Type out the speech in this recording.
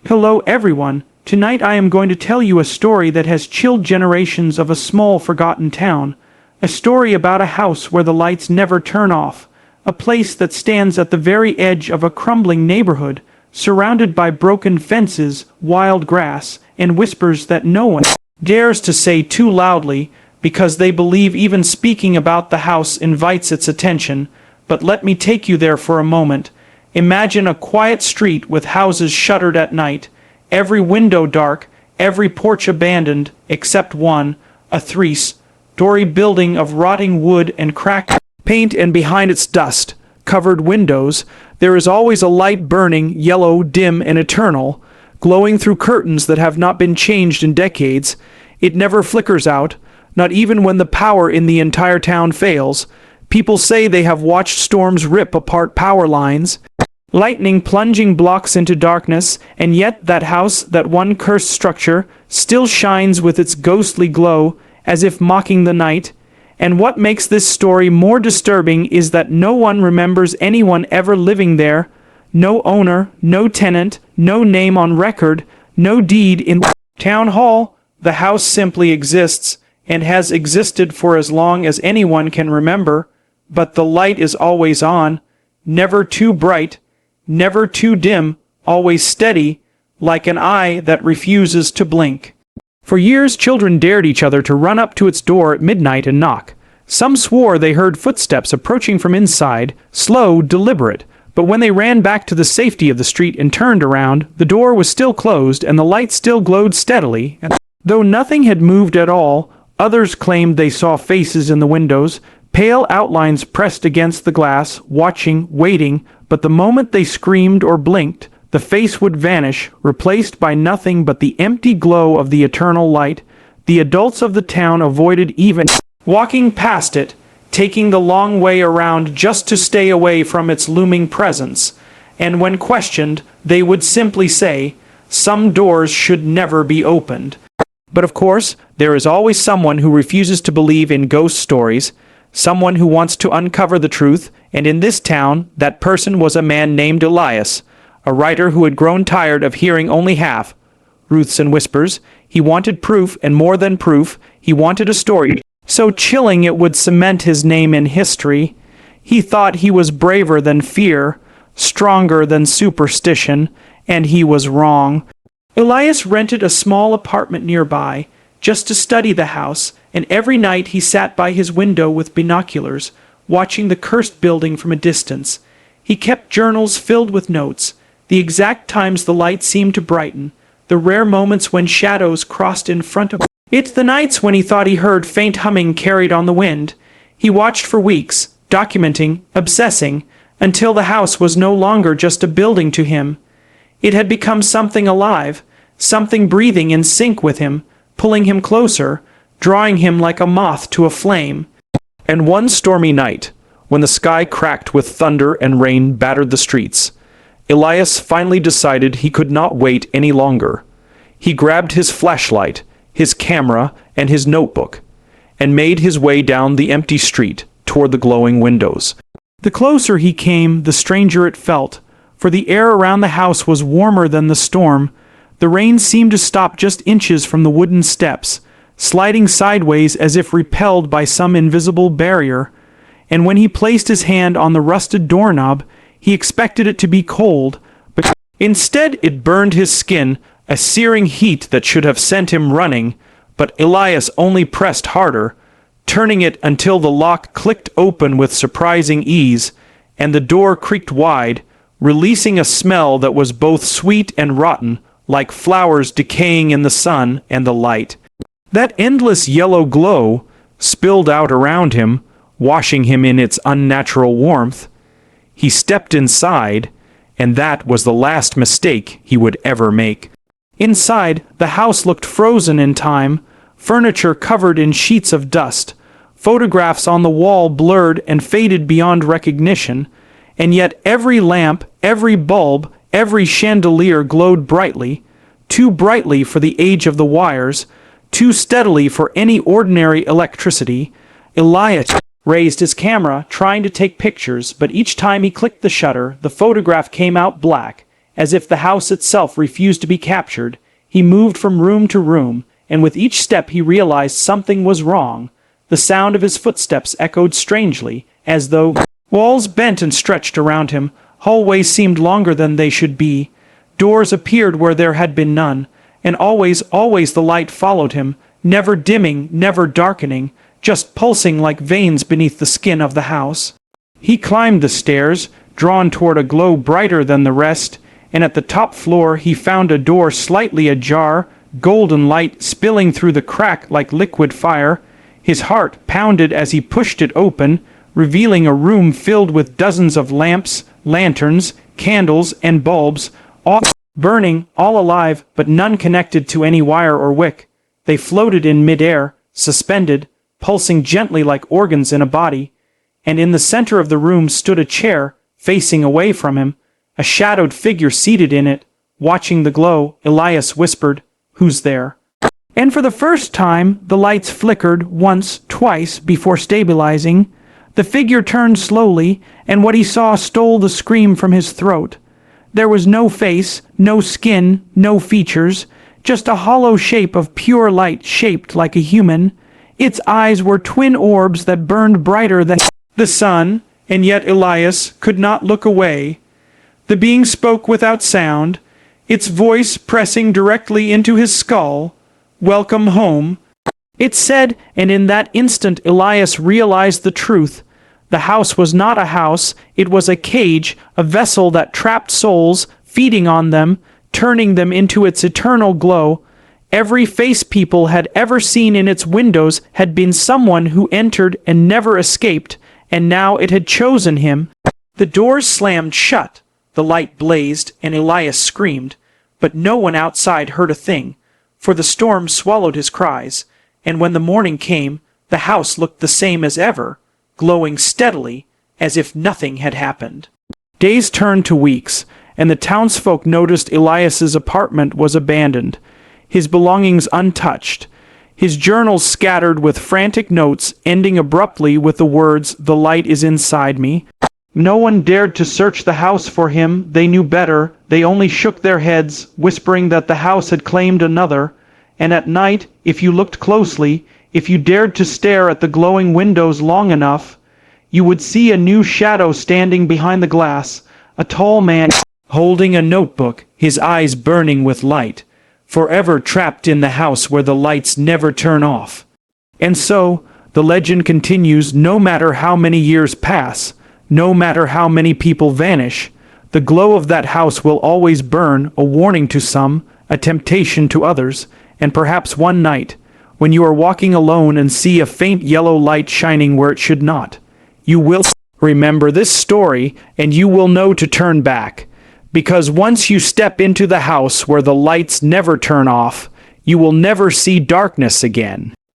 Hello everyone, tonight I am going to tell you a story that has chilled generations of a small forgotten town. A story about a house where the lights never turn off. A place that stands at the very edge of a crumbling neighborhood, surrounded by broken fences, wild grass, and whispers that no one dares to say too loudly, because they believe even speaking about the house invites its attention. But let me take you there for a moment. Imagine a quiet street with houses shuttered at night, every window dark, every porch abandoned, except one, a three-story building of rotting wood and cracked paint, and behind its dust-covered windows, there is always a light burning, yellow, dim, and eternal, glowing through curtains that have not been changed in decades. It never flickers out, not even when the power in the entire town fails. People say they have watched storms rip apart power lines, lightning plunging blocks into darkness, and yet that house, that one cursed structure, still shines with its ghostly glow, as if mocking the night. And what makes this story more disturbing is that no one remembers anyone ever living there. No owner, no tenant, no name on record, no deed in town hall. The house simply exists, and has existed for as long as anyone can remember. But the light is always on, never too bright, never too dim, always steady, like an eye that refuses to blink. For years children dared each other to run up to its door at midnight and knock. Some swore they heard footsteps approaching from inside, slow, deliberate, but when they ran back to the safety of the street and turned around, the door was still closed and the light still glowed steadily, and though nothing had moved at all, others claimed they saw faces in the windows, pale outlines pressed against the glass, watching, waiting, but the moment they screamed or blinked, the face would vanish, replaced by nothing but the empty glow of the eternal light. The adults of the town avoided even walking past it, taking the long way around just to stay away from its looming presence. And when questioned, they would simply say, "Some doors should never be opened." But of course, there is always someone who refuses to believe in ghost stories, someone who wants to uncover the truth, and in this town, that person was a man named Elias, a writer who had grown tired of hearing only half truths and whispers. He wanted proof, and more than proof, he wanted a story so chilling it would cement his name in history. He thought he was braver than fear, stronger than superstition, and he was wrong. Elias rented a small apartment nearby, just to study the house, and every night he sat by his window with binoculars, watching the cursed building from a distance. He kept journals filled with notes, the exact times the light seemed to brighten, the rare moments when shadows crossed in front of it, the nights when he thought he heard faint humming carried on the wind. He watched for weeks, documenting, obsessing, until the house was no longer just a building to him. It had become something alive, something breathing in sync with him, pulling him closer, drawing him like a moth to a flame. And one stormy night, when the sky cracked with thunder and rain battered the streets, Elias finally decided he could not wait any longer. He grabbed his flashlight, his camera, and his notebook, and made his way down the empty street toward the glowing windows. The closer he came, the stranger it felt, for the air around the house was warmer than the storm. The rain seemed to stop just inches from the wooden steps, sliding sideways as if repelled by some invisible barrier. And when he placed his hand on the rusted doorknob, he expected it to be cold, but instead it burned his skin, a searing heat that should have sent him running. But Elias only pressed harder, turning it until the lock clicked open with surprising ease, and the door creaked wide, releasing a smell that was both sweet and rotten, like flowers decaying in the sun and the light. That endless yellow glow spilled out around him, washing him in its unnatural warmth. He stepped inside, and that was the last mistake he would ever make. Inside, the house looked frozen in time, furniture covered in sheets of dust, photographs on the wall blurred and faded beyond recognition, and yet every lamp, every bulb, every chandelier glowed brightly, too brightly for the age of the wires, too steadily for any ordinary electricity. Elias raised his camera, trying to take pictures, but each time he clicked the shutter, the photograph came out black, as if the house itself refused to be captured. He moved from room to room, and with each step he realized something was wrong. The sound of his footsteps echoed strangely, as though walls bent and stretched around him. Hallways seemed longer than they should be. Doors appeared where there had been none, and always the light followed him, never dimming, never darkening, just pulsing like veins beneath the skin of the house. He climbed the stairs, drawn toward a glow brighter than the rest, and at the top floor he found a door slightly ajar, golden light spilling through the crack like liquid fire. His heart pounded as he pushed it open, revealing a room filled with dozens of lamps, lanterns, candles, and bulbs, all burning, all alive, but none connected to any wire or wick. They floated in mid-air, suspended, pulsing gently like organs in a body, and in the center of the room stood a chair, facing away from him, a shadowed figure seated in it, watching the glow. Elias whispered, "Who's there?" And for the first time, the lights flickered once, twice, before stabilizing. The figure turned slowly, and what he saw stole the scream from his throat. There was no face, no skin, no features, just a hollow shape of pure light shaped like a human. Its eyes were twin orbs that burned brighter than the sun, and yet Elias could not look away. The being spoke without sound, its voice pressing directly into his skull. "Welcome home," it said, and in that instant Elias realized the truth. The house was not a house, it was a cage, a vessel that trapped souls, feeding on them, turning them into its eternal glow. Every face people had ever seen in its windows had been someone who entered and never escaped, and now it had chosen him. The doors slammed shut, the light blazed, and Elias screamed, but no one outside heard a thing, for the storm swallowed his cries, and when the morning came, the house looked the same as ever, glowing steadily, as if nothing had happened. Days turned to weeks, and the townsfolk noticed Elias's apartment was abandoned, his belongings untouched, his journals scattered with frantic notes ending abruptly with the words, "The light is inside me." No one dared to search the house for him. They knew better. They only shook their heads, whispering that the house had claimed another. And at night, if you looked closely, if you dared to stare at the glowing windows long enough, you would see a new shadow standing behind the glass, a tall man holding a notebook, his eyes burning with light, forever trapped in the house where the lights never turn off. And so, the legend continues, no matter how many years pass, no matter how many people vanish, the glow of that house will always burn, a warning to some, a temptation to others, and perhaps one night, when you are walking alone and see a faint yellow light shining where it should not, you will remember this story and you will know to turn back. Because once you step into the house where the lights never turn off, you will never see darkness again.